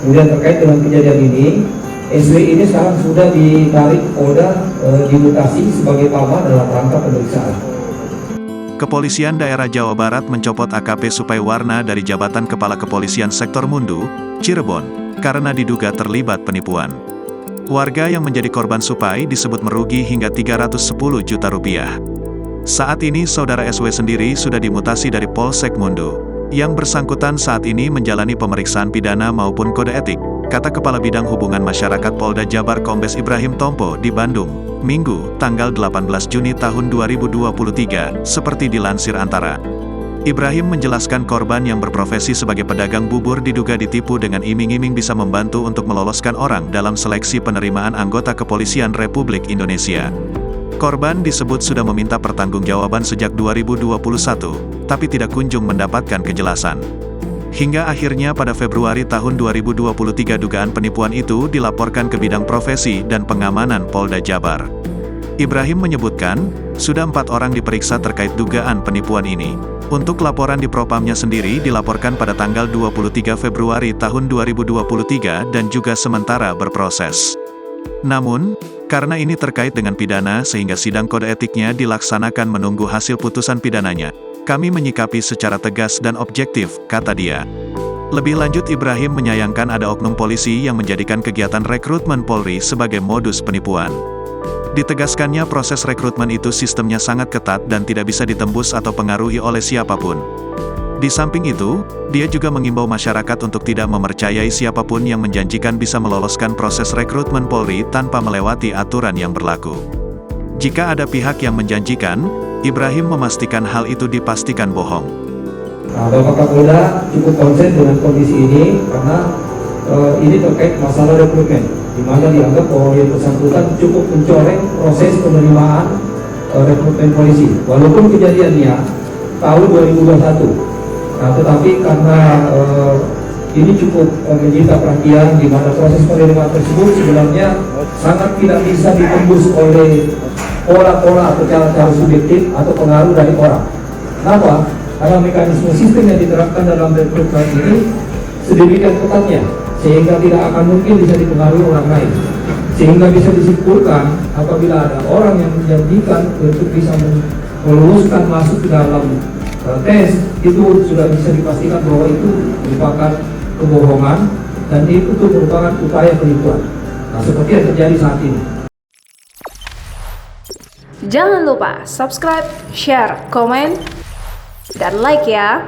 Kemudian terkait dengan kejadian ini, SW ini sekarang sudah ditarik Polda dimutasi sebagai pama dalam rangka pemeriksaan. Kepolisian Daerah Jawa Barat mencopot AKP Supaiwarna dari jabatan Kepala Kepolisian Sektor Mundu, Cirebon, karena diduga terlibat penipuan. Warga yang menjadi korban Supai disebut merugi hingga 310 juta rupiah. Saat ini Saudara SW sendiri sudah dimutasi dari Polsek Mundu. Yang bersangkutan saat ini menjalani pemeriksaan pidana maupun kode etik, kata Kepala Bidang Hubungan Masyarakat Polda Jabar Kombes Ibrahim Tompo di Bandung, Minggu, tanggal 18 Juni tahun 2023, seperti dilansir Antara. Ibrahim menjelaskan korban yang berprofesi sebagai pedagang bubur diduga ditipu dengan iming-iming bisa membantu untuk meloloskan orang dalam seleksi penerimaan anggota Kepolisian Republik Indonesia. Korban disebut sudah meminta pertanggungjawaban sejak 2021, tapi tidak kunjung mendapatkan kejelasan. Hingga akhirnya pada Februari tahun 2023 dugaan penipuan itu dilaporkan ke Bidang Profesi dan Pengamanan Polda Jabar. Ibrahim menyebutkan, sudah 4 orang diperiksa terkait dugaan penipuan ini. Untuk laporan di Propamnya sendiri dilaporkan pada tanggal 23 Februari tahun 2023 dan juga sementara berproses. Namun, karena ini terkait dengan pidana sehingga sidang kode etiknya dilaksanakan menunggu hasil putusan pidananya. Kami menyikapi secara tegas dan objektif, kata dia. Lebih lanjut Ibrahim menyayangkan ada oknum polisi yang menjadikan kegiatan rekrutmen Polri sebagai modus penipuan. Ditegaskannya proses rekrutmen itu sistemnya sangat ketat dan tidak bisa ditembus atau pengaruhi oleh siapapun. Di samping itu, dia juga mengimbau masyarakat untuk tidak mempercayai siapapun yang menjanjikan bisa meloloskan proses rekrutmen Polri tanpa melewati aturan yang berlaku. Jika ada pihak yang menjanjikan, Ibrahim memastikan hal itu dipastikan bohong. Bapak Kapolda cukup konsen dengan kondisi ini karena ini terkait masalah rekrutmen, di mana dianggap bahwa yang bersangkutan cukup mencoreng proses penerimaan rekrutmen polisi. Walaupun kejadiannya tahun 2021, tetapi karena ini cukup menyita perhatian, di mana proses penerimaan tersebut sebenarnya sangat tidak bisa ditembus oleh pola-pola atau cara-cara subjektif atau pengaruh dari orang. Kenapa? Karena mekanisme sistem yang diterapkan dalam rekrutmen ini sedemikian ketatnya, sehingga tidak akan mungkin bisa dipengaruhi orang lain. Sehingga bisa disimpulkan apabila ada orang yang menjanjikan untuk bisa meluluskan masuk ke dalam tes, itu sudah bisa dipastikan bahwa itu merupakan kebohongan dan itu merupakan upaya penipuan. Nah, seperti yang terjadi saat ini. Jangan lupa subscribe, share, komen, dan like ya.